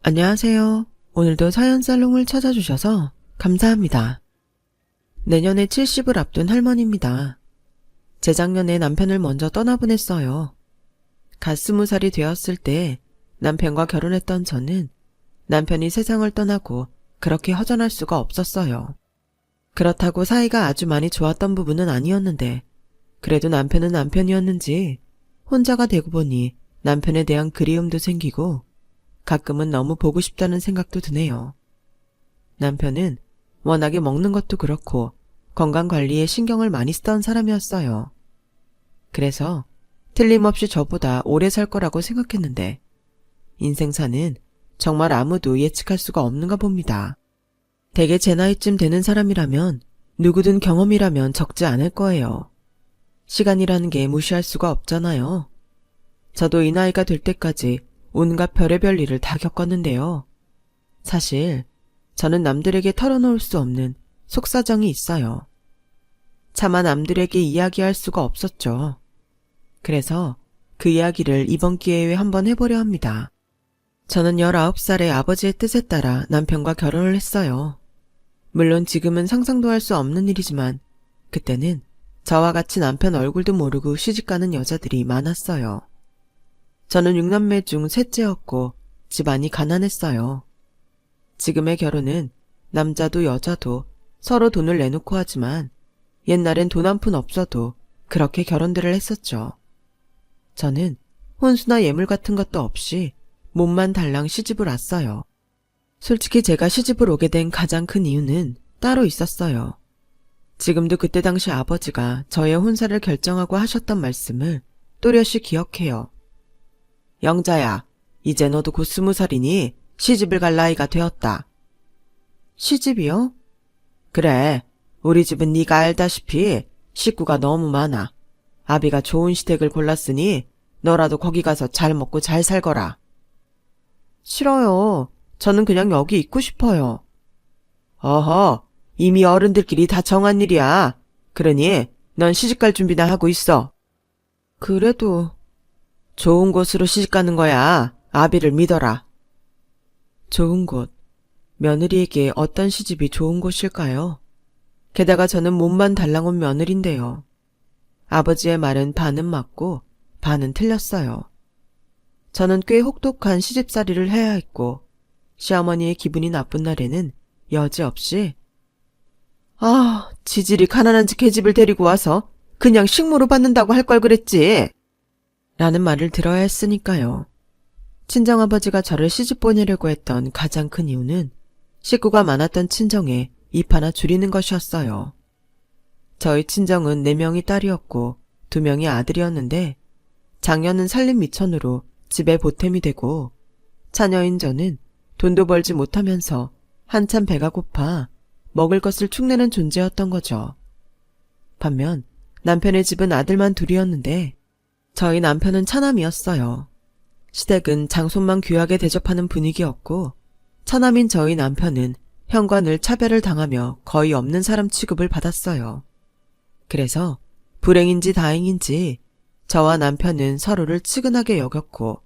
안녕하세요. 오늘도 사연살롱을 찾아주셔서 감사합니다. 내년에 70을 앞둔 할머니입니다. 재작년에 남편을 먼저 떠나보냈어요. 갓 20살이 되었을 때 남편과 결혼했던 저는 남편이 세상을 떠나고 그렇게 허전할 수가 없었어요. 그렇다고 사이가 아주 많이 좋았던 부분은 아니었는데 그래도 남편은 남편이었는지 혼자가 되고 보니 남편에 대한 그리움도 생기고 가끔은 너무 보고 싶다는 생각도 드네요. 남편은 워낙에 먹는 것도 그렇고 건강관리에 신경을 많이 쓰던 사람이었어요. 그래서 틀림없이 저보다 오래 살 거라고 생각했는데 인생사는 정말 아무도 예측할 수가 없는가 봅니다. 대개 제 나이쯤 되는 사람이라면 누구든 경험이라면 적지 않을 거예요. 시간이라는 게 무시할 수가 없잖아요. 저도 이 나이가 될 때까지 온갖 별의별 일을 다 겪었는데요. 사실 저는 남들에게 털어놓을 수 없는 속사정이 있어요. 차마 남들에게 이야기할 수가 없었죠. 그래서 그 이야기를 이번 기회에 한번 해보려 합니다. 저는 19살에 아버지의 뜻에 따라 남편과 결혼을 했어요. 물론 지금은 상상도 할 수 없는 일이지만 그때는 저와 같이 남편 얼굴도 모르고 시집가는 여자들이 많았어요. 저는 6남매 중 셋째였고 집안이 가난했어요. 지금의 결혼은 남자도 여자도 서로 돈을 내놓고 하지만 옛날엔 돈 한 푼 없어도 그렇게 결혼들을 했었죠. 저는 혼수나 예물 같은 것도 없이 몸만 달랑 시집을 왔어요. 솔직히 제가 시집을 오게 된 가장 큰 이유는 따로 있었어요. 지금도 그때 당시 아버지가 저의 혼사를 결정하고 하셨던 말씀을 또렷이 기억해요. 영자야, 이제 너도 곧 20살이니 시집을 갈 나이가 되었다. 시집이요? 그래, 우리 집은 네가 알다시피 식구가 너무 많아. 아비가 좋은 시댁을 골랐으니 너라도 거기 가서 잘 먹고 잘 살거라. 싫어요. 저는 그냥 여기 있고 싶어요. 어허, 이미 어른들끼리 다 정한 일이야. 그러니 넌 시집갈 준비나 하고 있어. 그래도 좋은 곳으로 시집가는 거야. 아비를 믿어라. 좋은 곳. 며느리에게 어떤 시집이 좋은 곳일까요? 게다가 저는 몸만 달랑 온 며느리인데요. 아버지의 말은 반은 맞고 반은 틀렸어요. 저는 꽤 혹독한 시집살이를 해야 했고 시어머니의 기분이 나쁜 날에는 여지없이 지질이 가난한 집 계집을 데리고 와서 그냥 식모로 받는다고 할 걸 그랬지. 라는 말을 들어야 했으니까요. 친정아버지가 저를 시집 보내려고 했던 가장 큰 이유는 식구가 많았던 친정에 입 하나 줄이는 것이었어요. 저희 친정은 4명이 딸이었고 2명이 아들이었는데 장녀는 살림 미천으로 집에 보탬이 되고 자녀인 저는 돈도 벌지 못하면서 한참 배가 고파 먹을 것을 축내는 존재였던 거죠. 반면 남편의 집은 아들만 둘이었는데 저희 남편은 차남이었어요. 시댁은 장손만 귀하게 대접하는 분위기였고 차남인 저희 남편은 형과 늘 차별을 당하며 거의 없는 사람 취급을 받았어요. 그래서 불행인지 다행인지 저와 남편은 서로를 측은하게 여겼고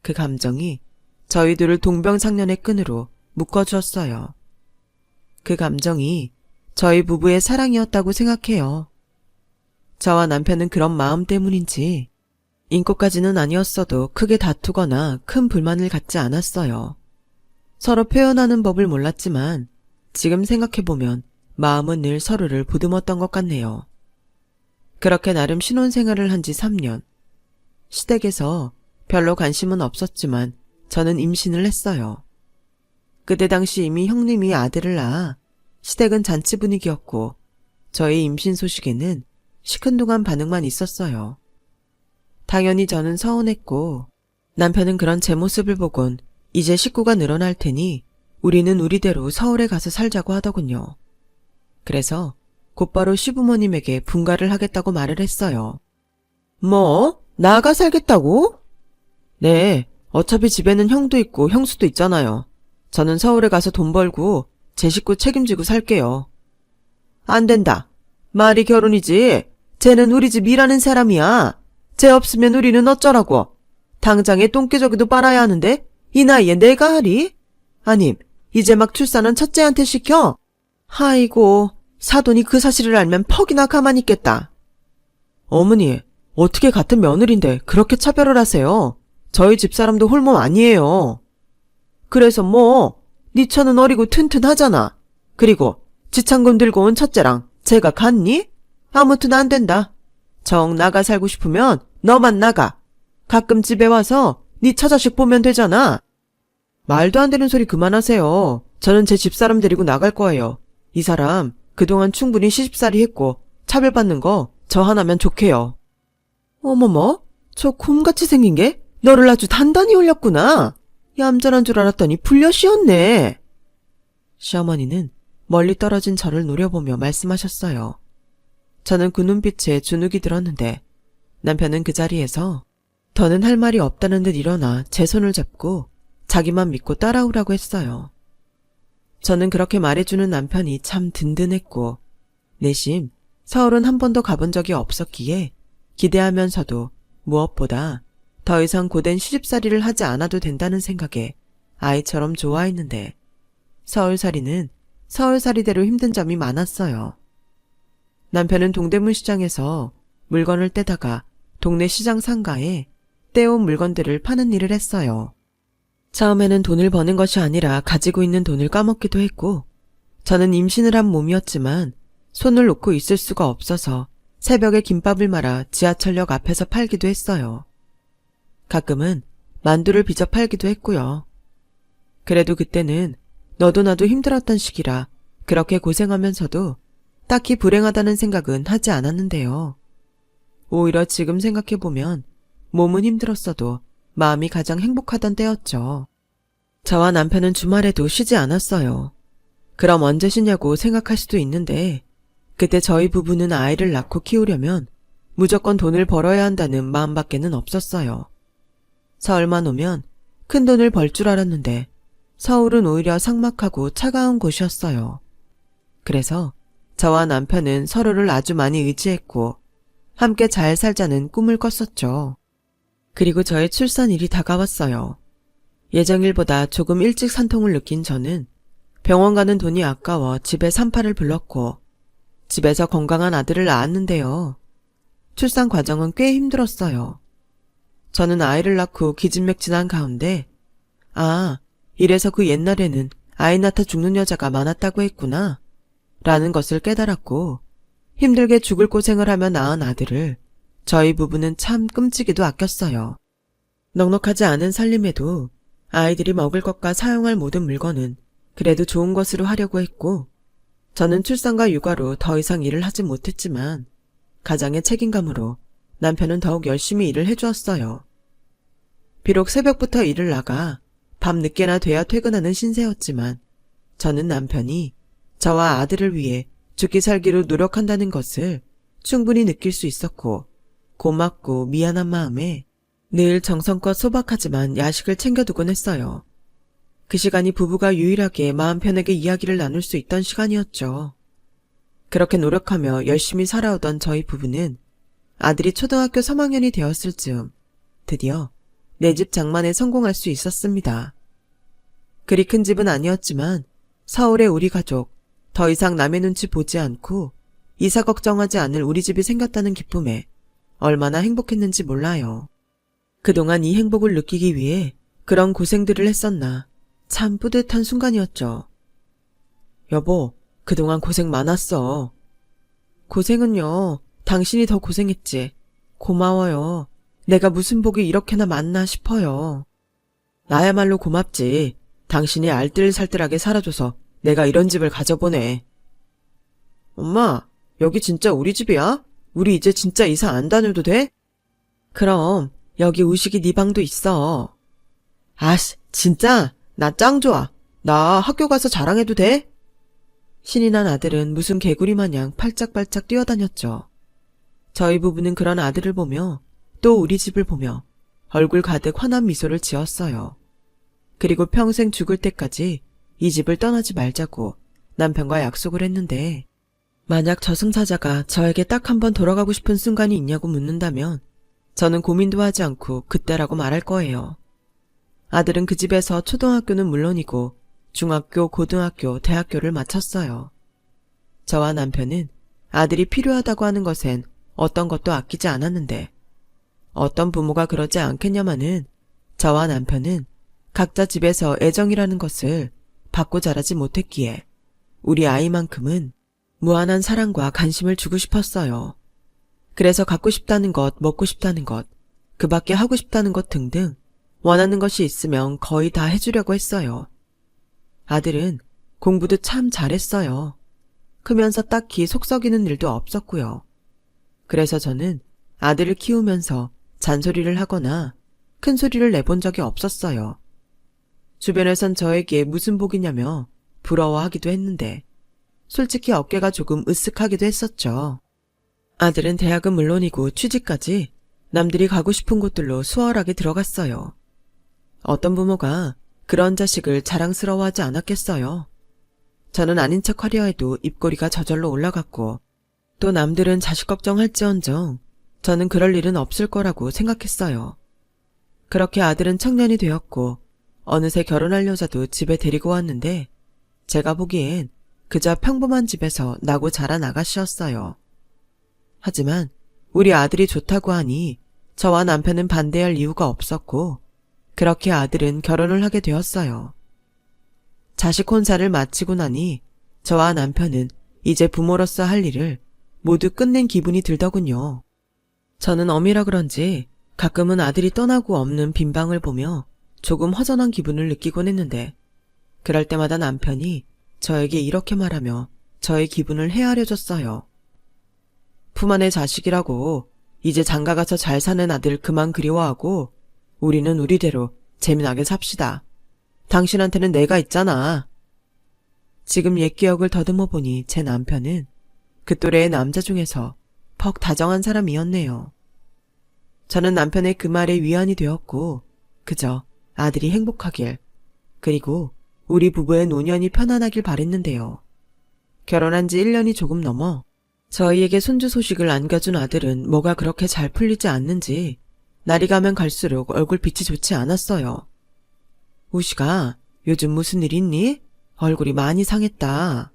그 감정이 저희 둘을 동병상련의 끈으로 묶어주었어요. 그 감정이 저희 부부의 사랑이었다고 생각해요. 저와 남편은 그런 마음 때문인지 인고까지는 아니었어도 크게 다투거나 큰 불만을 갖지 않았어요. 서로 표현하는 법을 몰랐지만 지금 생각해보면 마음은 늘 서로를 보듬었던 것 같네요. 그렇게 나름 신혼생활을 한 지 3년. 시댁에서 별로 관심은 없었지만 저는 임신을 했어요. 그때 당시 이미 형님이 아들을 낳아 시댁은 잔치 분위기였고 저의 임신 소식에는 시큰둥한 반응만 있었어요. 당연히 저는 서운했고 남편은 그런 제 모습을 보곤 이제 식구가 늘어날 테니 우리는 우리대로 서울에 가서 살자고 하더군요. 그래서 곧바로 시부모님에게 분가를 하겠다고 말을 했어요. 뭐? 나가 살겠다고? 네, 어차피 집에는 형도 있고 형수도 있잖아요. 저는 서울에 가서 돈 벌고 제 식구 책임지고 살게요. 안 된다. 말이 결혼이지. 쟤는 우리 집 일하는 사람이야. 쟤 없으면 우리는 어쩌라고. 당장에 똥개저기도 빨아야 하는데 이 나이에 내가 하리? 아님, 이제 막 출산한 첫째한테 시켜? 아이고, 사돈이 그 사실을 알면 퍽이나 가만히 있겠다. 어머니, 어떻게 같은 며느리인데 그렇게 차별을 하세요? 저희 집사람도 홀몸 아니에요. 그래서 뭐, 네 처는 어리고 튼튼하잖아. 그리고 지창금 들고 온 첫째랑 제가 같니? 아무튼 안 된다. 정 나가 살고 싶으면 너만 나가. 가끔 집에 와서 네 처자식 보면 되잖아. 말도 안 되는 소리 그만하세요. 저는 제 집사람 데리고 나갈 거예요. 이 사람 그동안 충분히 시집살이 했고 차별받는 거 저 하나면 좋게요. 어머머, 저 곰같이 생긴 게 너를 아주 단단히 올렸구나. 얌전한 줄 알았더니 불려시었네. 시어머니는 멀리 떨어진 저를 노려보며 말씀하셨어요. 저는 그 눈빛에 주눅이 들었는데 남편은 그 자리에서 더는 할 말이 없다는 듯 일어나 제 손을 잡고 자기만 믿고 따라오라고 했어요. 저는 그렇게 말해주는 남편이 참 든든했고 내심 서울은 한 번도 가본 적이 없었기에 기대하면서도 무엇보다 더 이상 고된 시집살이를 하지 않아도 된다는 생각에 아이처럼 좋아했는데 서울살이는 서울살이대로 힘든 점이 많았어요. 남편은 동대문 시장에서 물건을 떼다가 동네 시장 상가에 떼온 물건들을 파는 일을 했어요. 처음에는 돈을 버는 것이 아니라 가지고 있는 돈을 까먹기도 했고 저는 임신을 한 몸이었지만 손을 놓고 있을 수가 없어서 새벽에 김밥을 말아 지하철역 앞에서 팔기도 했어요. 가끔은 만두를 빚어 팔기도 했고요. 그래도 그때는 너도 나도 힘들었던 시기라 그렇게 고생하면서도 딱히 불행하다는 생각은 하지 않았는데요. 오히려 지금 생각해보면 몸은 힘들었어도 마음이 가장 행복하던 때였죠. 저와 남편은 주말에도 쉬지 않았어요. 그럼 언제 쉬냐고 생각할 수도 있는데 그때 저희 부부는 아이를 낳고 키우려면 무조건 돈을 벌어야 한다는 마음밖에는 없었어요. 서울만 오면 큰 돈을 벌 줄 알았는데 서울은 오히려 삭막하고 차가운 곳이었어요. 그래서 저와 남편은 서로를 아주 많이 의지했고 함께 잘 살자는 꿈을 꿨었죠. 그리고 저의 출산일이 다가왔어요. 예정일보다 조금 일찍 산통을 느낀 저는 병원 가는 돈이 아까워 집에 산파를 불렀고 집에서 건강한 아들을 낳았는데요. 출산 과정은 꽤 힘들었어요. 저는 아이를 낳고 기진맥진한 가운데 이래서 그 옛날에는 아이 낳다 죽는 여자가 많았다고 했구나 라는 것을 깨달았고 힘들게 죽을 고생을 하며 낳은 아들을 저희 부부는 참 끔찍이도 아꼈어요. 넉넉하지 않은 살림에도 아이들이 먹을 것과 사용할 모든 물건은 그래도 좋은 것으로 하려고 했고 저는 출산과 육아로 더 이상 일을 하지 못했지만 가장의 책임감으로 남편은 더욱 열심히 일을 해주었어요. 비록 새벽부터 일을 나가 밤 늦게나 돼야 퇴근하는 신세였지만 저는 남편이 저와 아들을 위해 죽기 살기로 노력한다는 것을 충분히 느낄 수 있었고 고맙고 미안한 마음에 늘 정성껏 소박하지만 야식을 챙겨두곤 했어요. 그 시간이 부부가 유일하게 마음 편하게 이야기를 나눌 수 있던 시간이었죠. 그렇게 노력하며 열심히 살아오던 저희 부부는 아들이 초등학교 3학년이 되었을 즈음 드디어 내 집 장만에 성공할 수 있었습니다. 그리 큰 집은 아니었지만 서울의 우리 가족, 더 이상 남의 눈치 보지 않고 이사 걱정하지 않을 우리 집이 생겼다는 기쁨에 얼마나 행복했는지 몰라요. 그동안 이 행복을 느끼기 위해 그런 고생들을 했었나 참 뿌듯한 순간이었죠. 여보, 그동안 고생 많았어. 고생은요, 당신이 더 고생했지. 고마워요. 내가 무슨 복이 이렇게나 많나 싶어요. 나야말로 고맙지. 당신이 알뜰살뜰하게 살아줘서 내가 이런 집을 가져보네. 엄마, 여기 진짜 우리 집이야? 우리 이제 진짜 이사 안 다녀도 돼? 그럼 여기 우식이 네 방도 있어. 아씨, 진짜? 나 짱 좋아. 나 학교 가서 자랑해도 돼? 신이 난 아들은 무슨 개구리 마냥 팔짝팔짝 뛰어다녔죠. 저희 부부는 그런 아들을 보며 또 우리 집을 보며 얼굴 가득 환한 미소를 지었어요. 그리고 평생 죽을 때까지 이 집을 떠나지 말자고 남편과 약속을 했는데 만약 저승사자가 저에게 딱 한 번 돌아가고 싶은 순간이 있냐고 묻는다면 저는 고민도 하지 않고 그때라고 말할 거예요. 아들은 그 집에서 초등학교는 물론이고 중학교, 고등학교, 대학교를 마쳤어요. 저와 남편은 아들이 필요하다고 하는 것엔 어떤 것도 아끼지 않았는데 어떤 부모가 그러지 않겠냐마는 저와 남편은 각자 집에서 애정이라는 것을 받고 자라지 못했기에 우리 아이만큼은 무한한 사랑과 관심을 주고 싶었어요. 그래서 갖고 싶다는 것, 먹고 싶다는 것, 그 밖에 하고 싶다는 것 등등 원하는 것이 있으면 거의 다 해주려고 했어요. 아들은 공부도 참 잘했어요. 크면서 딱히 속 썩이는 일도 없었고요. 그래서 저는 아들을 키우면서 잔소리를 하거나 큰 소리를 내본 적이 없었어요. 주변에선 저에게 무슨 복이냐며 부러워하기도 했는데 솔직히 어깨가 조금 으쓱하기도 했었죠. 아들은 대학은 물론이고 취직까지 남들이 가고 싶은 곳들로 수월하게 들어갔어요. 어떤 부모가 그런 자식을 자랑스러워하지 않았겠어요. 저는 아닌 척 하려 해도 입꼬리가 저절로 올라갔고 또 남들은 자식 걱정할지언정 저는 그럴 일은 없을 거라고 생각했어요. 그렇게 아들은 청년이 되었고 어느새 결혼할 여자도 집에 데리고 왔는데 제가 보기엔 그저 평범한 집에서 나고 자란 아가씨였어요. 하지만 우리 아들이 좋다고 하니 저와 남편은 반대할 이유가 없었고 그렇게 아들은 결혼을 하게 되었어요. 자식 혼사를 마치고 나니 저와 남편은 이제 부모로서 할 일을 모두 끝낸 기분이 들더군요. 저는 어미라 그런지 가끔은 아들이 떠나고 없는 빈방을 보며 조금 허전한 기분을 느끼곤 했는데 그럴 때마다 남편이 저에게 이렇게 말하며 저의 기분을 헤아려줬어요. 품 안의 자식이라고 이제 장가가서 잘 사는 아들 그만 그리워하고 우리는 우리대로 재미나게 삽시다. 당신한테는 내가 있잖아. 지금 옛 기억을 더듬어 보니 제 남편은 그 또래의 남자 중에서 퍽 다정한 사람이었네요. 저는 남편의 그 말에 위안이 되었고 그저 아들이 행복하길 그리고 우리 부부의 노년이 편안하길 바랬는데요. 결혼한 지 1년이 조금 넘어 저희에게 손주 소식을 안겨준 아들은 뭐가 그렇게 잘 풀리지 않는지 날이 가면 갈수록 얼굴빛이 좋지 않았어요. 우시가 요즘 무슨 일 있니? 얼굴이 많이 상했다.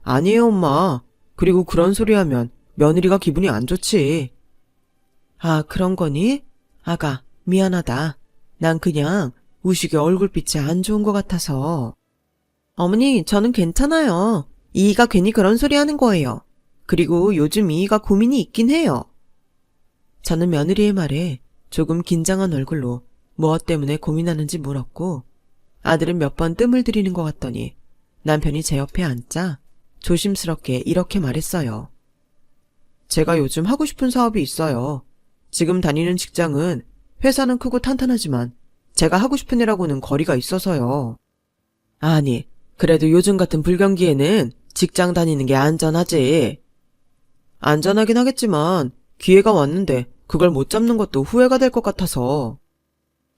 아니에요, 엄마. 그리고 그런 소리 하면 며느리가 기분이 안 좋지. 아, 그런 거니? 아가, 미안하다. 난 그냥 우식의 얼굴빛이 안 좋은 것 같아서. 어머니, 저는 괜찮아요. 이이가 괜히 그런 소리 하는 거예요. 그리고 요즘 이이가 고민이 있긴 해요. 저는 며느리의 말에 조금 긴장한 얼굴로 무엇 때문에 고민하는지 물었고 아들은 몇 번 뜸을 들이는 것 같더니 남편이 제 옆에 앉자 조심스럽게 이렇게 말했어요. 제가 요즘 하고 싶은 사업이 있어요. 지금 다니는 직장은 회사는 크고 탄탄하지만 제가 하고 싶은 일하고는 거리가 있어서요. 아니, 그래도 요즘 같은 불경기에는 직장 다니는 게 안전하지. 안전하긴 하겠지만 기회가 왔는데 그걸 못 잡는 것도 후회가 될 것 같아서.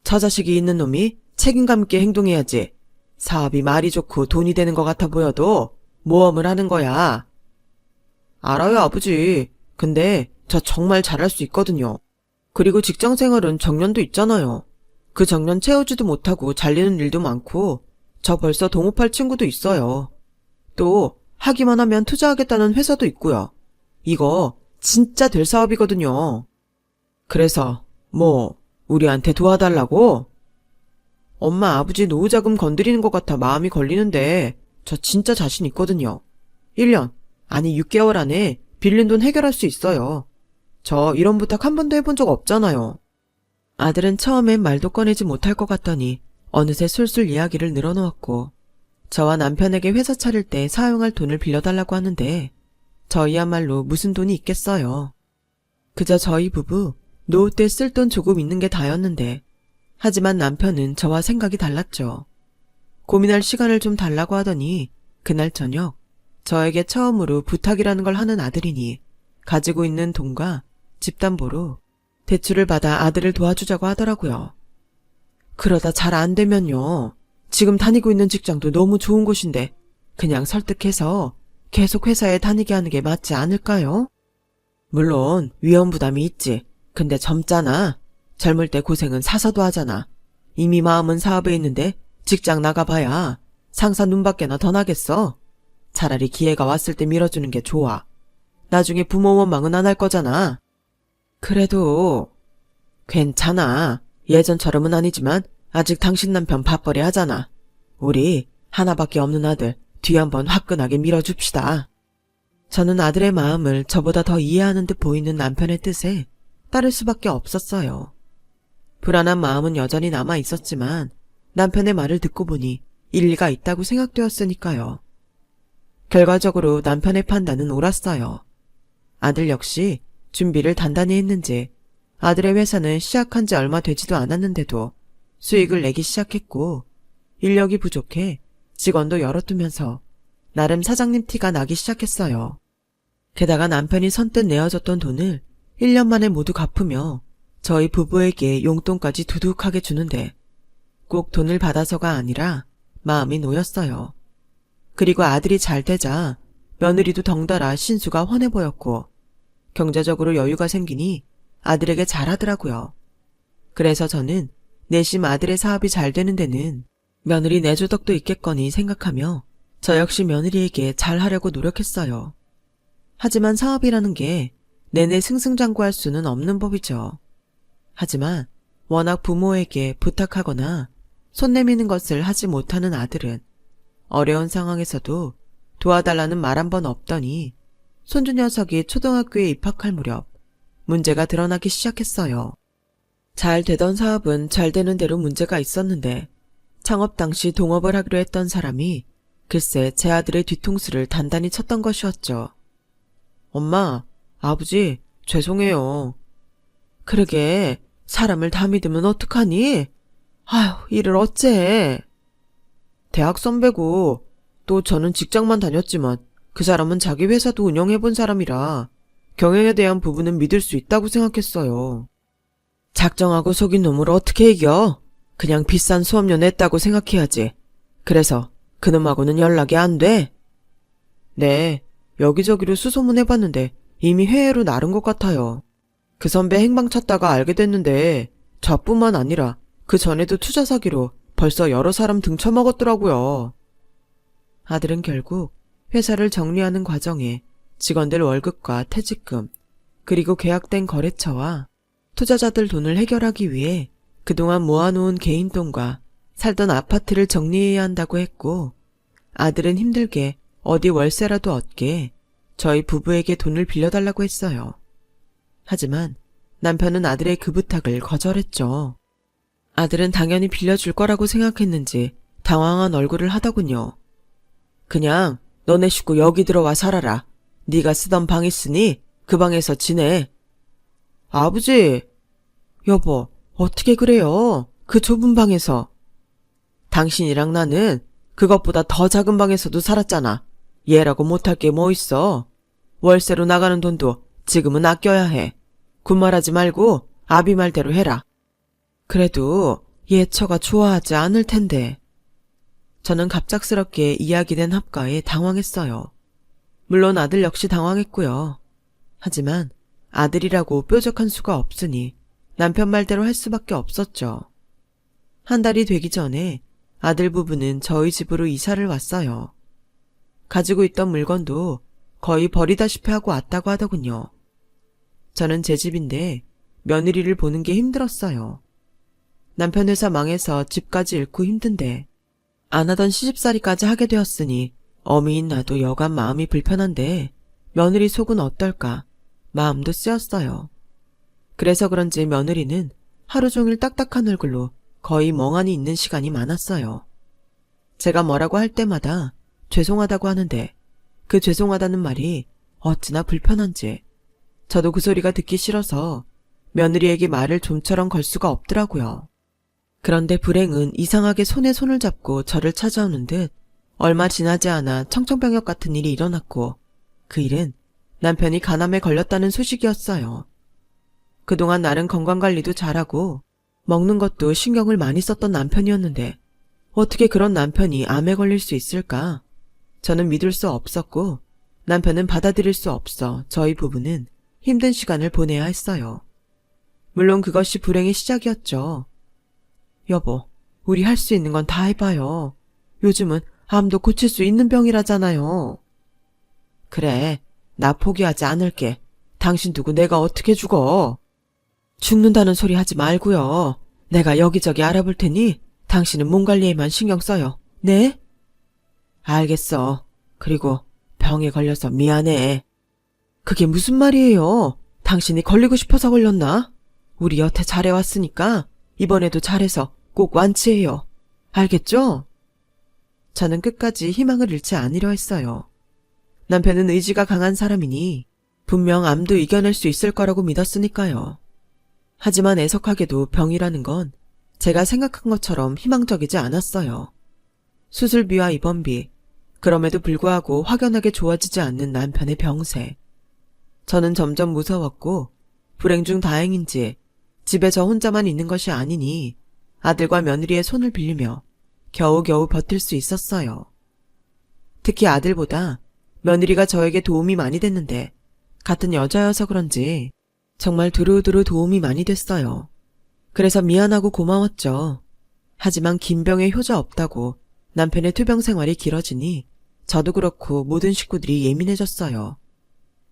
처자식이 있는 놈이 책임감 있게 행동해야지. 사업이 말이 좋고 돈이 되는 것 같아 보여도 모험을 하는 거야. 알아요, 아버지. 근데 저 정말 잘할 수 있거든요. 그리고 직장 생활은 정년도 있잖아요. 그 정년 채우지도 못하고 잘리는 일도 많고 저 벌써 동업할 친구도 있어요. 또 하기만 하면 투자하겠다는 회사도 있고요. 이거 진짜 될 사업이거든요. 그래서 뭐 우리한테 도와달라고? 엄마 아버지 노후자금 건드리는 것 같아 마음이 걸리는데 저 진짜 자신 있거든요. 1년, 아니 6개월 안에 빌린 돈 해결할 수 있어요. 저 이런 부탁 한 번도 해본 적 없잖아요. 아들은 처음엔 말도 꺼내지 못할 것 같더니 어느새 술술 이야기를 늘어놓았고 저와 남편에게 회사 차릴 때 사용할 돈을 빌려달라고 하는데 저희야말로 무슨 돈이 있겠어요. 그저 저희 부부 노후 때 쓸 돈 조금 있는 게 다였는데 하지만 남편은 저와 생각이 달랐죠. 고민할 시간을 좀 달라고 하더니 그날 저녁 저에게 처음으로 부탁이라는 걸 하는 아들이니 가지고 있는 돈과 집담보로 대출을 받아 아들을 도와주자고 하더라고요. 그러다 잘 안 되면요. 지금 다니고 있는 직장도 너무 좋은 곳인데 그냥 설득해서 계속 회사에 다니게 하는 게 맞지 않을까요? 물론 위험 부담이 있지. 근데 젊잖아. 젊을 때 고생은 사서도 하잖아. 이미 마음은 사업에 있는데 직장 나가봐야 상사 눈밖에나 더 나겠어. 차라리 기회가 왔을 때 밀어주는 게 좋아. 나중에 부모 원망은 안 할 거잖아. 그래도 괜찮아. 예전처럼은 아니지만 아직 당신 남편 밥벌이 하잖아. 우리 하나밖에 없는 아들 뒤 한번 화끈하게 밀어줍시다. 저는 아들의 마음을 저보다 더 이해하는 듯 보이는 남편의 뜻에 따를 수밖에 없었어요. 불안한 마음은 여전히 남아 있었지만 남편의 말을 듣고 보니 일리가 있다고 생각되었으니까요. 결과적으로 남편의 판단은 옳았어요. 아들 역시 준비를 단단히 했는지 아들의 회사는 시작한 지 얼마 되지도 않았는데도 수익을 내기 시작했고 인력이 부족해 직원도 여럿 두면서 나름 사장님 티가 나기 시작했어요. 게다가 남편이 선뜻 내어줬던 돈을 1년 만에 모두 갚으며 저희 부부에게 용돈까지 두둑하게 주는데 꼭 돈을 받아서가 아니라 마음이 놓였어요. 그리고 아들이 잘 되자 며느리도 덩달아 신수가 훤해 보였고 경제적으로 여유가 생기니 아들에게 잘하더라고요. 그래서 저는 내심 아들의 사업이 잘 되는 데는 며느리 내조덕도 있겠거니 생각하며 저 역시 며느리에게 잘하려고 노력했어요. 하지만 사업이라는 게 내내 승승장구할 수는 없는 법이죠. 하지만 워낙 부모에게 부탁하거나 손 내미는 것을 하지 못하는 아들은 어려운 상황에서도 도와달라는 말 한 번 없더니 손주 녀석이 초등학교에 입학할 무렵 문제가 드러나기 시작했어요. 잘 되던 사업은 잘 되는 대로 문제가 있었는데 창업 당시 동업을 하기로 했던 사람이 글쎄 제 아들의 뒤통수를 단단히 쳤던 것이었죠. 엄마, 아버지, 죄송해요. 그러게 사람을 다 믿으면 어떡하니? 아휴, 일을 어째. 대학 선배고 또 저는 직장만 다녔지만 그 사람은 자기 회사도 운영해본 사람이라 경영에 대한 부분은 믿을 수 있다고 생각했어요. 작정하고 속인 놈을 어떻게 이겨? 그냥 비싼 수업료 냈다고 생각해야지. 그래서 그놈하고는 연락이 안 돼? 네, 여기저기로 수소문해봤는데 이미 회의로 나른 것 같아요. 그 선배 행방 찾다가 알게 됐는데 저뿐만 아니라 그 전에도 투자 사기로 벌써 여러 사람 등쳐먹었더라고요. 아들은 결국 회사를 정리하는 과정에 직원들 월급과 퇴직금, 그리고 계약된 거래처와 투자자들 돈을 해결하기 위해 그동안 모아놓은 개인 돈과 살던 아파트를 정리해야 한다고 했고 아들은 힘들게 어디 월세라도 얻게 저희 부부에게 돈을 빌려달라고 했어요. 하지만 남편은 아들의 그 부탁을 거절했죠. 아들은 당연히 빌려줄 거라고 생각했는지 당황한 얼굴을 하더군요. 그냥 너네 식구 여기 들어와 살아라. 네가 쓰던 방 있으니 그 방에서 지내. 아버지, 여보, 어떻게 그래요? 그 좁은 방에서. 당신이랑 나는 그것보다 더 작은 방에서도 살았잖아. 얘라고 못할 게 뭐 있어. 월세로 나가는 돈도 지금은 아껴야 해. 군말하지 말고 아비 말대로 해라. 그래도 얘 처가 좋아하지 않을 텐데. 저는 갑작스럽게 이야기된 합가에 당황했어요. 물론 아들 역시 당황했고요. 하지만 아들이라고 뾰족한 수가 없으니 남편 말대로 할 수밖에 없었죠. 한 달이 되기 전에 아들 부부는 저희 집으로 이사를 왔어요. 가지고 있던 물건도 거의 버리다시피 하고 왔다고 하더군요. 저는 제 집인데 며느리를 보는 게 힘들었어요. 남편 회사 망해서 집까지 잃고 힘든데 안 하던 시집살이까지 하게 되었으니 어미인 나도 여간 마음이 불편한데 며느리 속은 어떨까 마음도 쓰였어요. 그래서 그런지 며느리는 하루 종일 딱딱한 얼굴로 거의 멍하니 있는 시간이 많았어요. 제가 뭐라고 할 때마다 죄송하다고 하는데 그 죄송하다는 말이 어찌나 불편한지 저도 그 소리가 듣기 싫어서 며느리에게 말을 좀처럼 걸 수가 없더라고요. 그런데 불행은 이상하게 손에 손을 잡고 저를 찾아오는 듯 얼마 지나지 않아 청천벽력 같은 일이 일어났고 그 일은 남편이 간암에 걸렸다는 소식이었어요. 그동안 나름 건강관리도 잘하고 먹는 것도 신경을 많이 썼던 남편이었는데 어떻게 그런 남편이 암에 걸릴 수 있을까? 저는 믿을 수 없었고 남편은 받아들일 수 없어 저희 부부는 힘든 시간을 보내야 했어요. 물론 그것이 불행의 시작이었죠. 여보, 우리 할 수 있는 건 다 해봐요. 요즘은 암도 고칠 수 있는 병이라잖아요. 그래, 나 포기하지 않을게. 당신 두고 내가 어떻게 죽어? 죽는다는 소리 하지 말고요. 내가 여기저기 알아볼 테니 당신은 몸 관리에만 신경 써요. 네? 알겠어. 그리고 병에 걸려서 미안해. 그게 무슨 말이에요? 당신이 걸리고 싶어서 걸렸나? 우리 여태 잘해왔으니까 이번에도 잘해서 꼭 완치해요. 알겠죠? 저는 끝까지 희망을 잃지 않으려 했어요. 남편은 의지가 강한 사람이니 분명 암도 이겨낼 수 있을 거라고 믿었으니까요. 하지만 애석하게도 병이라는 건 제가 생각한 것처럼 희망적이지 않았어요. 수술비와 입원비, 그럼에도 불구하고 확연하게 좋아지지 않는 남편의 병세. 저는 점점 무서웠고 불행 중 다행인지 집에 저 혼자만 있는 것이 아니니 아들과 며느리의 손을 빌리며 겨우겨우 버틸 수 있었어요. 특히 아들보다 며느리가 저에게 도움이 많이 됐는데 같은 여자여서 그런지 정말 두루두루 도움이 많이 됐어요. 그래서 미안하고 고마웠죠. 하지만 김병에 효자 없다고 남편의 투병 생활이 길어지니 저도 그렇고 모든 식구들이 예민해졌어요.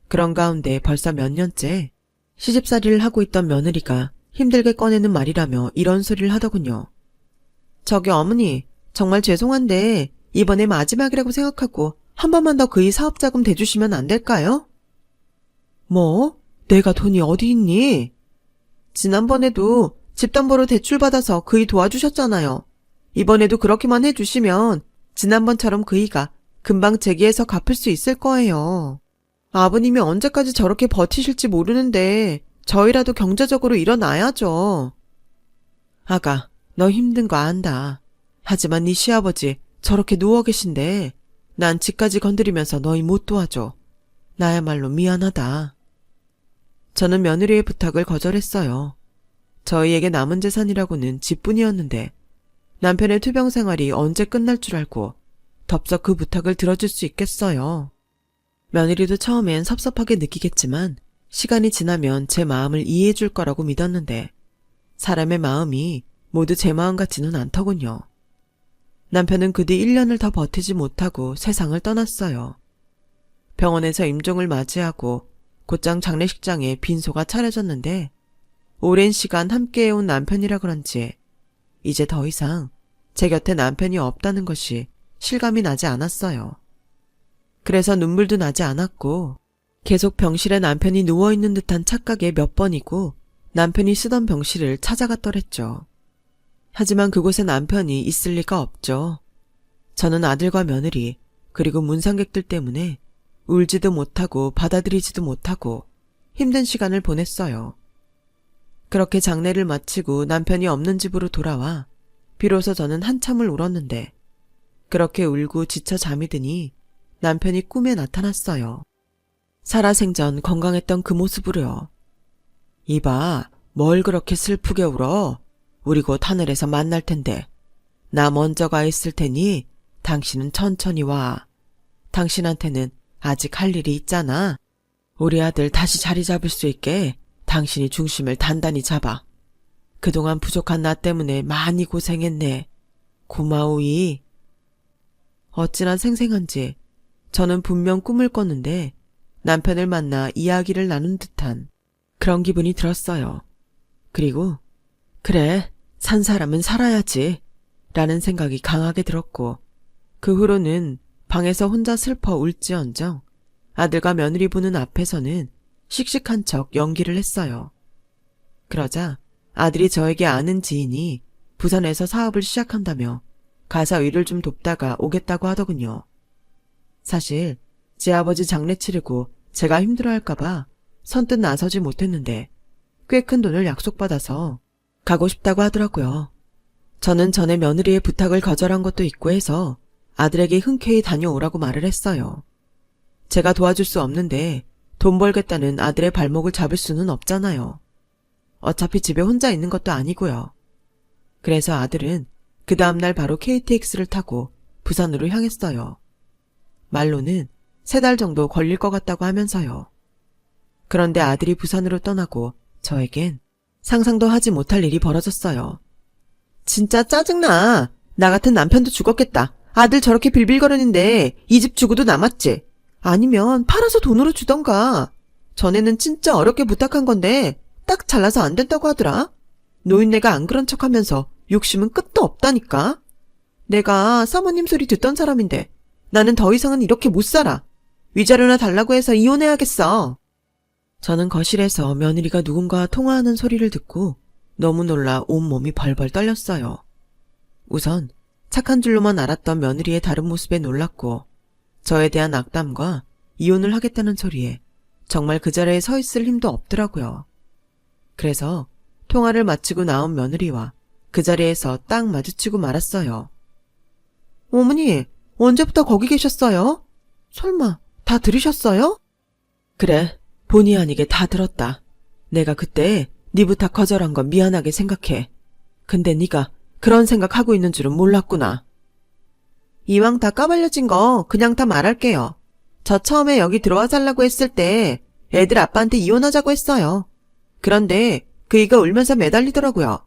그런 가운데 벌써 몇 년째 시집살이를 하고 있던 며느리가 힘들게 꺼내는 말이라며 이런 소리를 하더군요. 저기 어머니, 정말 죄송한데 이번에 마지막이라고 생각하고 한 번만 더 그이 사업자금 대주시면 안 될까요? 뭐? 내가 돈이 어디 있니? 지난번에도 집담보로 대출받아서 그이 도와주셨잖아요. 이번에도 그렇게만 해주시면 지난번처럼 그이가 금방 재기해서 갚을 수 있을 거예요. 아버님이 언제까지 저렇게 버티실지 모르는데 저희라도 경제적으로 일어나야죠. 아가, 너 힘든 거 안다. 하지만 네 시아버지 저렇게 누워 계신데 난 집까지 건드리면서 너희 못 도와줘. 나야말로 미안하다. 저는 며느리의 부탁을 거절했어요. 저희에게 남은 재산이라고는 집뿐이었는데 남편의 투병 생활이 언제 끝날 줄 알고 덥석 그 부탁을 들어줄 수 있겠어요. 며느리도 처음엔 섭섭하게 느끼겠지만 시간이 지나면 제 마음을 이해해 줄 거라고 믿었는데 사람의 마음이 모두 제 마음 같지는 않더군요. 남편은 그 뒤 1년을 더 버티지 못하고 세상을 떠났어요. 병원에서 임종을 맞이하고 곧장 장례식장에 빈소가 차려졌는데 오랜 시간 함께해온 남편이라 그런지 이제 더 이상 제 곁에 남편이 없다는 것이 실감이 나지 않았어요. 그래서 눈물도 나지 않았고 계속 병실에 남편이 누워있는 듯한 착각에 몇 번이고 남편이 쓰던 병실을 찾아갔더랬죠. 하지만 그곳에 남편이 있을 리가 없죠. 저는 아들과 며느리 그리고 문상객들 때문에 울지도 못하고 받아들이지도 못하고 힘든 시간을 보냈어요. 그렇게 장례를 마치고 남편이 없는 집으로 돌아와 비로소 저는 한참을 울었는데 그렇게 울고 지쳐 잠이 드니 남편이 꿈에 나타났어요. 살아생전 건강했던 그 모습으로요. 이봐, 뭘 그렇게 슬프게 울어? 우리 곧 하늘에서 만날 텐데 나 먼저 가 있을 테니 당신은 천천히 와. 당신한테는 아직 할 일이 있잖아. 우리 아들 다시 자리 잡을 수 있게 당신이 중심을 단단히 잡아. 그동안 부족한 나 때문에 많이 고생했네. 고마우이. 어찌나 생생한지 저는 분명 꿈을 꿨는데 남편을 만나 이야기를 나눈 듯한 그런 기분이 들었어요. 그리고 그래, 산 사람은 살아야지 라는 생각이 강하게 들었고 그 후로는 방에서 혼자 슬퍼 울지언정 아들과 며느리 보는 앞에서는 씩씩한 척 연기를 했어요. 그러자 아들이 저에게 아는 지인이 부산에서 사업을 시작한다며 가서 일을 좀 돕다가 오겠다고 하더군요. 사실 제 아버지 장례 치르고 제가 힘들어할까봐 선뜻 나서지 못했는데 꽤 큰 돈을 약속받아서 가고 싶다고 하더라고요. 저는 전에 며느리의 부탁을 거절한 것도 있고 해서 아들에게 흔쾌히 다녀오라고 말을 했어요. 제가 도와줄 수 없는데 돈 벌겠다는 아들의 발목을 잡을 수는 없잖아요. 어차피 집에 혼자 있는 것도 아니고요. 그래서 아들은 그 다음날 바로 KTX를 타고 부산으로 향했어요. 말로는 3달 정도 걸릴 것 같다고 하면서요. 그런데 아들이 부산으로 떠나고 저에겐 상상도 하지 못할 일이 벌어졌어요. 진짜 짜증나. 나 같은 남편도 죽었겠다. 아들 저렇게 빌빌거리는데 이 집 주고도 남았지. 아니면 팔아서 돈으로 주던가. 전에는 진짜 어렵게 부탁한 건데 딱 잘라서 안 된다고 하더라. 노인네가 안 그런 척하면서 욕심은 끝도 없다니까. 내가 사모님 소리 듣던 사람인데 나는 더 이상은 이렇게 못 살아. 위자료나 달라고 해서 이혼해야겠어. 저는 거실에서 며느리가 누군가와 통화하는 소리를 듣고 너무 놀라 온몸이 벌벌 떨렸어요. 우선 착한 줄로만 알았던 며느리의 다른 모습에 놀랐고 저에 대한 악담과 이혼을 하겠다는 소리에 정말 그 자리에 서 있을 힘도 없더라고요. 그래서 통화를 마치고 나온 며느리와 그 자리에서 딱 마주치고 말았어요. 어머니, 언제부터 거기 계셨어요? 설마 다 들으셨어요? 그래, 본의 아니게 다 들었다. 내가 그때 네 부탁 거절한 건 미안하게 생각해. 근데 네가 그런 생각하고 있는 줄은 몰랐구나. 이왕 다 까발려진 거 그냥 다 말할게요. 저 처음에 여기 들어와 살라고 했을 때 애들 아빠한테 이혼하자고 했어요. 그런데 그이가 울면서 매달리더라고요.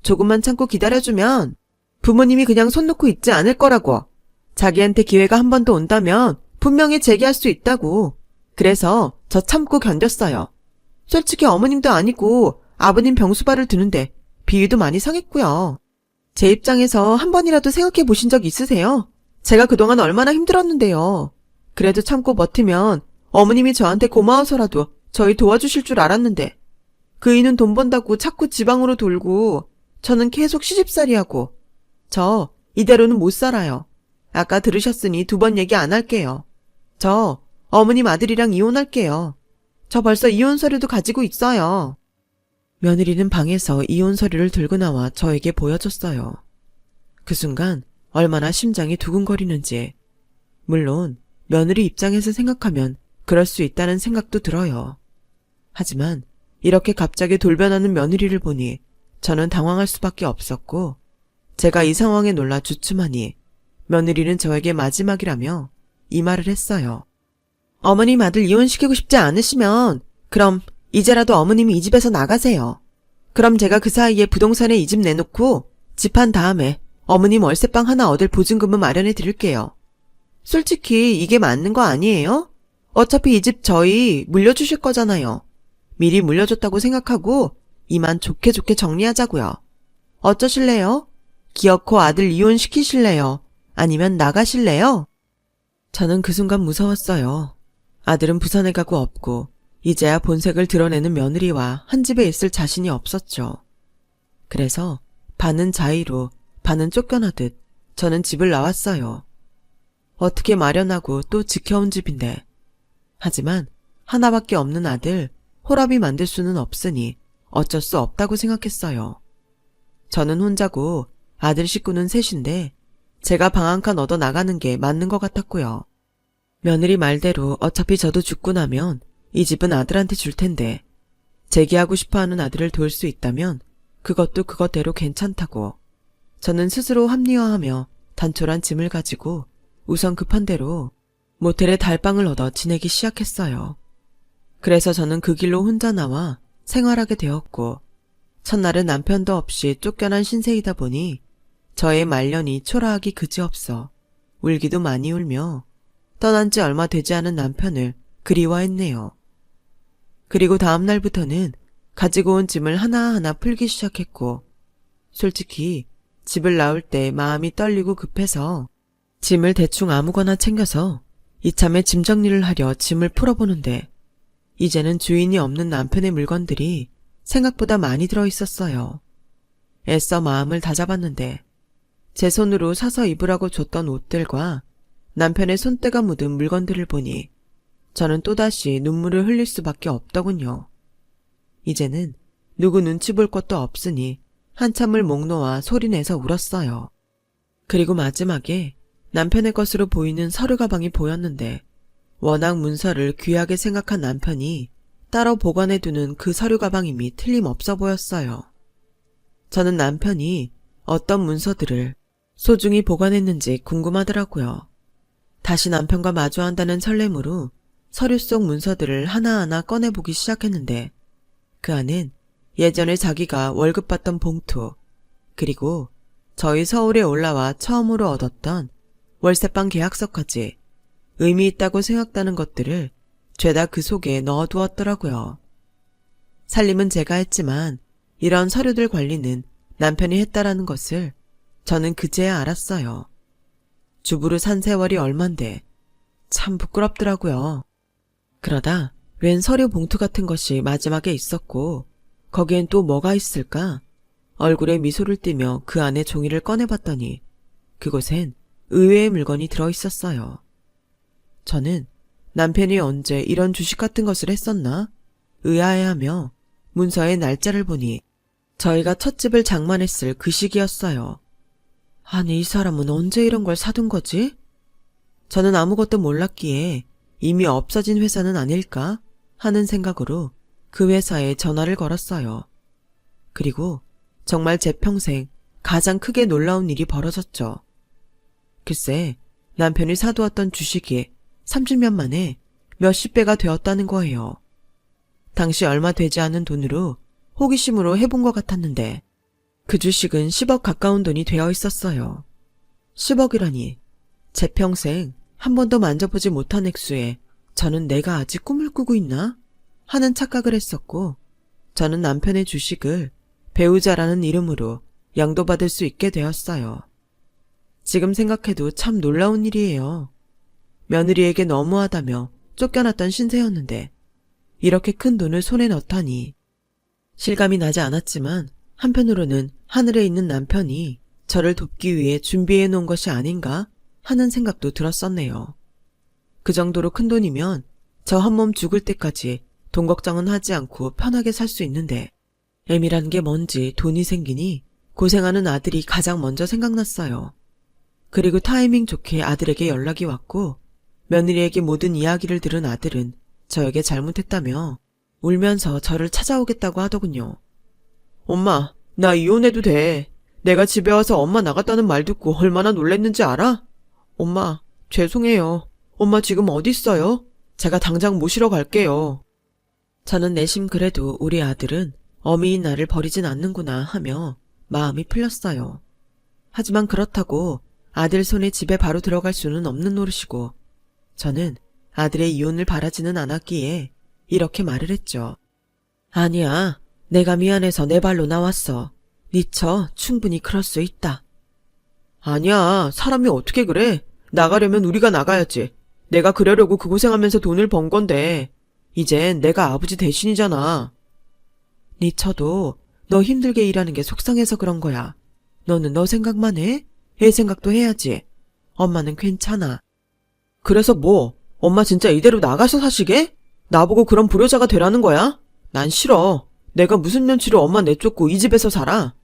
조금만 참고 기다려주면 부모님이 그냥 손 놓고 있지 않을 거라고. 자기한테 기회가 한 번 더 온다면 분명히 재기할 수 있다고. 그래서 저 참고 견뎠어요. 솔직히 어머님도 아니고 아버님 병수발을 드는데 비위도 많이 상했고요. 제 입장에서 한 번이라도 생각해 보신 적 있으세요? 제가 그동안 얼마나 힘들었는데요. 그래도 참고 버티면 어머님이 저한테 고마워서라도 저희 도와주실 줄 알았는데 그이는 돈 번다고 자꾸 지방으로 돌고 저는 계속 시집살이하고 저 이대로는 못 살아요. 아까 들으셨으니 두 번 얘기 안 할게요. 저 어머님 아들이랑 이혼할게요. 저 벌써 이혼 서류도 가지고 있어요. 며느리는 방에서 이혼 서류를 들고 나와 저에게 보여줬어요. 그 순간 얼마나 심장이 두근거리는지. 물론 며느리 입장에서 생각하면 그럴 수 있다는 생각도 들어요. 하지만 이렇게 갑자기 돌변하는 며느리를 보니 저는 당황할 수밖에 없었고 제가 이 상황에 놀라 주춤하니 며느리는 저에게 마지막이라며 이 말을 했어요. 어머님 아들 이혼시키고 싶지 않으시면 그럼 이제라도 어머님이 이 집에서 나가세요. 그럼 제가 그 사이에 부동산에 이 집 내놓고 집 한 다음에 어머님 월세방 하나 얻을 보증금은 마련해 드릴게요. 솔직히 이게 맞는 거 아니에요? 어차피 이 집 저희 물려주실 거잖아요. 미리 물려줬다고 생각하고 이만 좋게 좋게 정리하자고요. 어쩌실래요? 기어코 아들 이혼시키실래요? 아니면 나가실래요? 저는 그 순간 무서웠어요. 아들은 부산에 가고 없고 이제야 본색을 드러내는 며느리와 한 집에 있을 자신이 없었죠. 그래서 반은 자의로 반은 쫓겨나듯 저는 집을 나왔어요. 어떻게 마련하고 또 지켜온 집인데. 하지만 하나밖에 없는 아들 호랍이 만들 수는 없으니 어쩔 수 없다고 생각했어요. 저는 혼자고 아들 식구는 셋인데 제가 방 한 칸 얻어 나가는 게 맞는 것 같았고요. 며느리 말대로 어차피 저도 죽고 나면 이 집은 아들한테 줄 텐데 재기하고 싶어하는 아들을 도울 수 있다면 그것도 그것대로 괜찮다고 저는 스스로 합리화하며 단촐한 짐을 가지고 우선 급한 대로 모텔에 달방을 얻어 지내기 시작했어요. 그래서 저는 그 길로 혼자 나와 생활하게 되었고 첫날은 남편도 없이 쫓겨난 신세이다 보니 저의 말년이 초라하기 그지없어 울기도 많이 울며 떠난 지 얼마 되지 않은 남편을 그리워했네요. 그리고 다음 날부터는 가지고 온 짐을 하나하나 풀기 시작했고 솔직히 집을 나올 때 마음이 떨리고 급해서 짐을 대충 아무거나 챙겨서 이참에 짐 정리를 하려 짐을 풀어보는데 이제는 주인이 없는 남편의 물건들이 생각보다 많이 들어있었어요. 애써 마음을 다잡았는데 제 손으로 사서 입으라고 줬던 옷들과 남편의 손때가 묻은 물건들을 보니 저는 또다시 눈물을 흘릴 수밖에 없더군요. 이제는 누구 눈치 볼 것도 없으니 한참을 목 놓아 소리내서 울었어요. 그리고 마지막에 남편의 것으로 보이는 서류 가방이 보였는데 워낙 문서를 귀하게 생각한 남편이 따로 보관해두는 그 서류 가방임이 틀림없어 보였어요. 저는 남편이 어떤 문서들을 소중히 보관했는지 궁금하더라고요. 다시 남편과 마주한다는 설렘으로 서류 속 문서들을 하나하나 꺼내보기 시작했는데 그 안엔 예전에 자기가 월급 받던 봉투 그리고 저희 서울에 올라와 처음으로 얻었던 월세방 계약서까지 의미 있다고 생각나는 것들을 죄다 그 속에 넣어두었더라고요. 살림은 제가 했지만 이런 서류들 관리는 남편이 했다라는 것을 저는 그제야 알았어요. 주부로 산 세월이 얼만데 참 부끄럽더라고요. 그러다 웬 서류 봉투 같은 것이 마지막에 있었고 거기엔 또 뭐가 있을까? 얼굴에 미소를 띠며 그 안에 종이를 꺼내봤더니 그곳엔 의외의 물건이 들어있었어요. 저는 남편이 언제 이런 주식 같은 것을 했었나? 의아해하며 문서의 날짜를 보니 저희가 첫 집을 장만했을 그 시기였어요. 아니, 이 사람은 언제 이런 걸 사둔 거지? 저는 아무것도 몰랐기에 이미 없어진 회사는 아닐까 하는 생각으로 그 회사에 전화를 걸었어요. 그리고 정말 제 평생 가장 크게 놀라운 일이 벌어졌죠. 글쎄, 남편이 사두었던 주식이 30년 만에 몇십 배가 되었다는 거예요. 당시 얼마 되지 않은 돈으로 호기심으로 해본 것 같았는데 그 주식은 10억 가까운 돈이 되어 있었어요. 10억이라니 제 평생 한 번도 만져보지 못한 액수에 저는 내가 아직 꿈을 꾸고 있나? 하는 착각을 했었고 저는 남편의 주식을 배우자라는 이름으로 양도받을 수 있게 되었어요. 지금 생각해도 참 놀라운 일이에요. 며느리에게 너무하다며 쫓겨났던 신세였는데 이렇게 큰 돈을 손에 넣다니. 실감이 나지 않았지만 한편으로는 하늘에 있는 남편이 저를 돕기 위해 준비해 놓은 것이 아닌가 하는 생각도 들었었네요. 그 정도로 큰 돈이면 저 한 몸 죽을 때까지 돈 걱정은 하지 않고 편하게 살 수 있는데 애미라는 게 뭔지 돈이 생기니 고생하는 아들이 가장 먼저 생각났어요. 그리고 타이밍 좋게 아들에게 연락이 왔고 며느리에게 모든 이야기를 들은 아들은 저에게 잘못했다며 울면서 저를 찾아오겠다고 하더군요. 엄마, 나 이혼해도 돼. 내가 집에 와서 엄마 나갔다는 말 듣고 얼마나 놀랬는지 알아? 엄마, 죄송해요. 엄마 지금 어디 있어요? 제가 당장 모시러 갈게요. 저는 내심 그래도 우리 아들은 어미인 나를 버리진 않는구나 하며 마음이 풀렸어요. 하지만 그렇다고 아들 손에 집에 바로 들어갈 수는 없는 노릇이고 저는 아들의 이혼을 바라지는 않았기에 이렇게 말을 했죠. 아니야, 내가 미안해서 내 발로 나왔어. 네 처 충분히 그럴 수 있다. 아니야, 사람이 어떻게 그래? 나가려면 우리가 나가야지. 내가 그러려고 그 고생하면서 돈을 번 건데 이젠 내가 아버지 대신이잖아. 네 처도 너 힘들게 일하는 게 속상해서 그런 거야. 너는 너 생각만 해? 애 생각도 해야지. 엄마는 괜찮아. 그래서 뭐? 엄마 진짜 이대로 나가서 사시게? 나보고 그런 불효자가 되라는 거야? 난 싫어. 내가 무슨 눈치로 엄마 내쫓고 이 집에서 살아?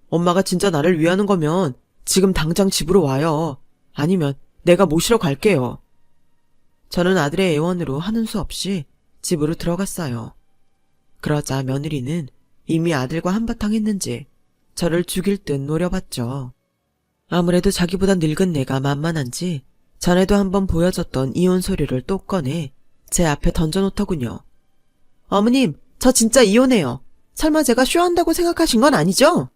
엄마가 진짜 나를 위하는 거면 지금 당장 집으로 와요. 아니면 내가 모시러 갈게요. 저는 아들의 애원으로 하는 수 없이 집으로 들어갔어요. 그러자 며느리는 이미 아들과 한바탕 했는지 저를 죽일 듯 노려봤죠. 아무래도 자기보다 늙은 내가 만만한지 전에도 한번 보여줬던 이혼 서류를 또 꺼내 제 앞에 던져놓더군요. 어머님, 저 진짜 이혼해요. 설마 제가 쇼한다고 생각하신 건 아니죠?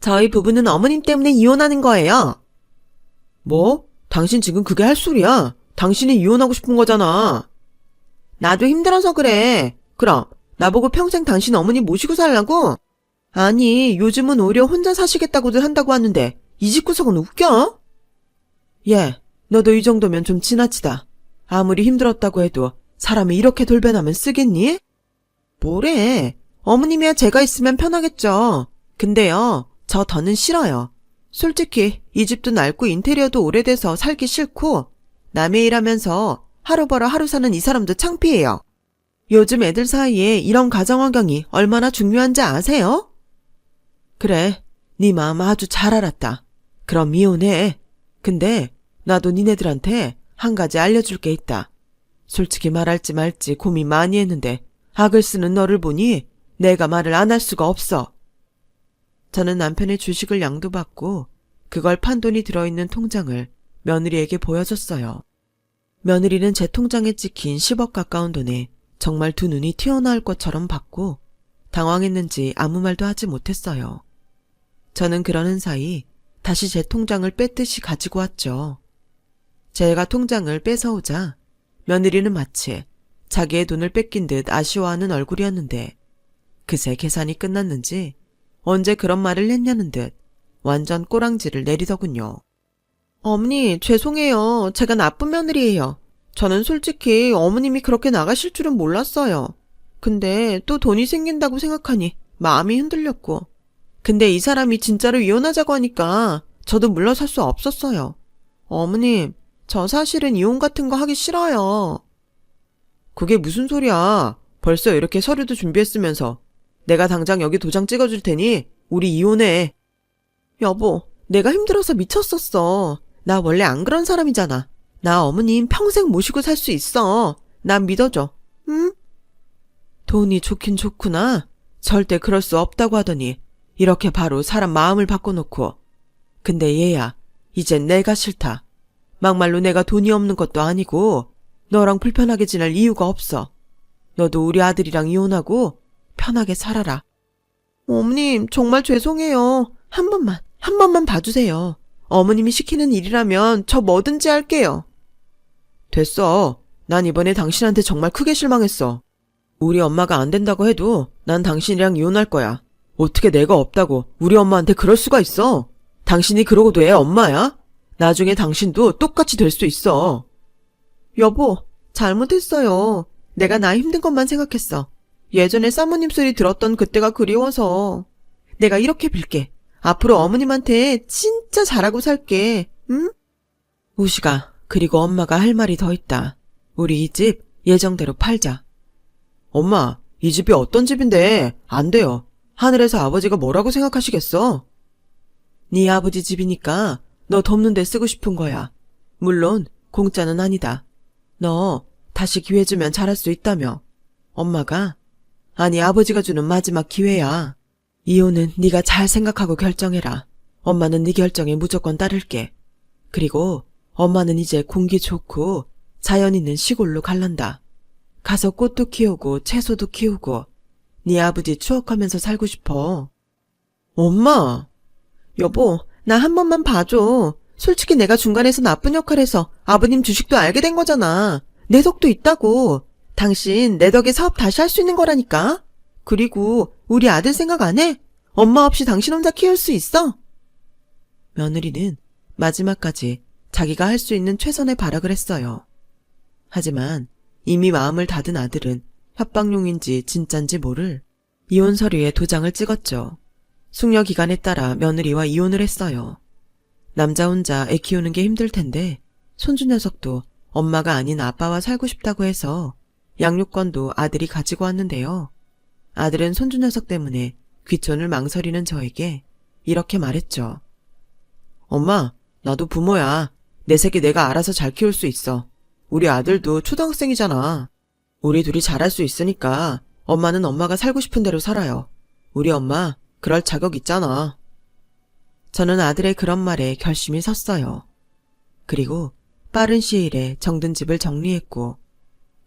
저희 부부는 어머님 때문에 이혼하는 거예요. 뭐? 당신 지금 그게 할 소리야. 당신이 이혼하고 싶은 거잖아. 나도 힘들어서 그래. 그럼 나보고 평생 당신 어머니 모시고 살라고? 아니, 요즘은 오히려 혼자 사시겠다고들 한다고 하는데 이 집구석은 웃겨? 예, 너도 이 정도면 좀 지나치다. 아무리 힘들었다고 해도 사람이 이렇게 돌변하면 쓰겠니? 뭐래? 어머님이야 제가 있으면 편하겠죠. 근데요, 저 더는 싫어요. 솔직히 이 집도 낡고 인테리어도 오래돼서 살기 싫고 남의 일하면서 하루 벌어 하루 사는 이 사람도 창피해요. 요즘 애들 사이에 이런 가정 환경이 얼마나 중요한지 아세요? 그래, 네 마음 아주 잘 알았다. 그럼 이혼해. 근데 나도 니네들한테 한 가지 알려줄 게 있다. 솔직히 말할지 말지 고민 많이 했는데 악을 쓰는 너를 보니 내가 말을 안 할 수가 없어. 저는 남편의 주식을 양도받고 그걸 판 돈이 들어있는 통장을 며느리에게 보여줬어요. 며느리는 제 통장에 찍힌 10억 가까운 돈에 정말 두 눈이 튀어나올 것처럼 봤고 당황했는지 아무 말도 하지 못했어요. 저는 그러는 사이 다시 제 통장을 뺏듯이 가지고 왔죠. 제가 통장을 뺏어오자 며느리는 마치 자기의 돈을 뺏긴 듯 아쉬워하는 얼굴이었는데 그새 계산이 끝났는지 언제 그런 말을 했냐는 듯 완전 꼬랑지를 내리더군요. 어머니, 죄송해요. 제가 나쁜 며느리예요. 저는 솔직히 어머님이 그렇게 나가실 줄은 몰랐어요. 근데 또 돈이 생긴다고 생각하니 마음이 흔들렸고. 근데 이 사람이 진짜로 이혼하자고 하니까 저도 물러설 수 없었어요. 어머님, 저 사실은 이혼 같은 거 하기 싫어요. 그게 무슨 소리야. 벌써 이렇게 서류도 준비했으면서. 내가 당장 여기 도장 찍어줄 테니 우리 이혼해. 여보, 내가 힘들어서 미쳤었어. 나 원래 안 그런 사람이잖아. 나 어머님 평생 모시고 살 수 있어. 난 믿어줘. 응? 돈이 좋긴 좋구나. 절대 그럴 수 없다고 하더니 이렇게 바로 사람 마음을 바꿔놓고. 근데 얘야, 이젠 내가 싫다. 막말로 내가 돈이 없는 것도 아니고 너랑 불편하게 지낼 이유가 없어. 너도 우리 아들이랑 이혼하고 편하게 살아라. 어머님, 정말 죄송해요. 한 번만 봐주세요. 어머님이 시키는 일이라면 저 뭐든지 할게요. 됐어. 난 이번에 당신한테 정말 크게 실망했어. 우리 엄마가 안 된다고 해도 난 당신이랑 이혼할 거야. 어떻게 내가 없다고 우리 엄마한테 그럴 수가 있어? 당신이 그러고도 애 엄마야? 나중에 당신도 똑같이 될 수 있어. 여보, 잘못했어요. 내가 나 힘든 것만 생각했어. 예전에 사모님 소리 들었던 그때가 그리워서. 내가 이렇게 빌게. 앞으로 어머님한테 진짜 잘하고 살게. 응? 우시가, 그리고 엄마가 할 말이 더 있다. 우리 이 집 예정대로 팔자. 엄마, 이 집이 어떤 집인데 안 돼요. 하늘에서 아버지가 뭐라고 생각하시겠어? 네 아버지 집이니까 너 돕는 데 쓰고 싶은 거야. 물론 공짜는 아니다. 너 다시 기회 주면 잘할 수 있다며. 엄마가, 아니 아버지가 주는 마지막 기회야. 이혼은 네가 잘 생각하고 결정해라. 엄마는 네 결정에 무조건 따를게. 그리고 엄마는 이제 공기 좋고 자연 있는 시골로 갈란다. 가서 꽃도 키우고 채소도 키우고 네 아버지 추억하면서 살고 싶어. 엄마! 여보, 나 한 번만 봐줘. 솔직히 내가 중간에서 나쁜 역할해서 아버님 주식도 알게 된 거잖아. 내 덕도 있다고. 당신 내 덕에 사업 다시 할 수 있는 거라니까. 그리고 우리 아들 생각 안 해? 엄마 없이 당신 혼자 키울 수 있어? 며느리는 마지막까지 자기가 할 수 있는 최선의 발악을 했어요. 하지만 이미 마음을 닫은 아들은 협박용인지 진짠지 모를 이혼 서류에 도장을 찍었죠. 숙려 기간에 따라 며느리와 이혼을 했어요. 남자 혼자 애 키우는 게 힘들 텐데 손주 녀석도 엄마가 아닌 아빠와 살고 싶다고 해서 양육권도 아들이 가지고 왔는데요. 아들은 손주 녀석 때문에 귀촌을 망설이는 저에게 이렇게 말했죠. 엄마, 나도 부모야. 내 새끼 내가 알아서 잘 키울 수 있어. 우리 아들도 초등학생이잖아. 우리 둘이 잘할 수 있으니까 엄마는 엄마가 살고 싶은 대로 살아요. 우리 엄마 그럴 자격 있잖아. 저는 아들의 그런 말에 결심이 섰어요. 그리고 빠른 시일에 정든 집을 정리했고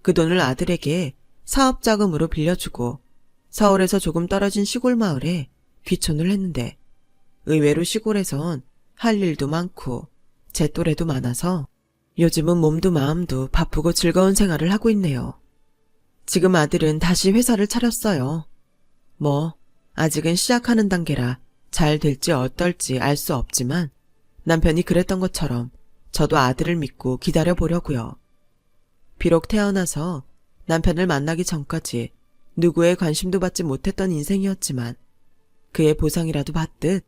그 돈을 아들에게 사업 자금으로 빌려주고 서울에서 조금 떨어진 시골 마을에 귀촌을 했는데 의외로 시골에선 할 일도 많고 제 또래도 많아서 요즘은 몸도 마음도 바쁘고 즐거운 생활을 하고 있네요. 지금 아들은 다시 회사를 차렸어요. 뭐 아직은 시작하는 단계라 잘 될지 어떨지 알 수 없지만 남편이 그랬던 것처럼 저도 아들을 믿고 기다려보려고요. 비록 태어나서 남편을 만나기 전까지 누구의 관심도 받지 못했던 인생이었지만 그의 보상이라도 받듯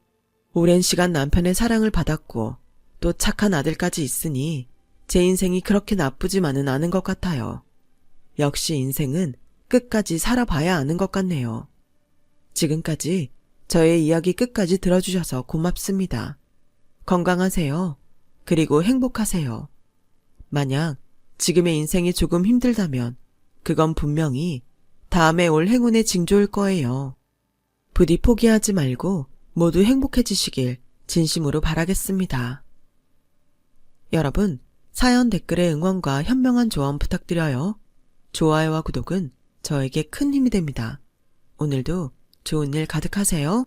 오랜 시간 남편의 사랑을 받았고 또 착한 아들까지 있으니 제 인생이 그렇게 나쁘지만은 않은 것 같아요. 역시 인생은 끝까지 살아봐야 아는 것 같네요. 지금까지 저의 이야기 끝까지 들어주셔서 고맙습니다. 건강하세요. 그리고 행복하세요. 만약 지금의 인생이 조금 힘들다면 그건 분명히 다음에 올 행운의 징조일 거예요. 부디 포기하지 말고 모두 행복해지시길 진심으로 바라겠습니다. 여러분, 사연 댓글에 응원과 현명한 조언 부탁드려요. 좋아요와 구독은 저에게 큰 힘이 됩니다. 오늘도 좋은 일 가득하세요.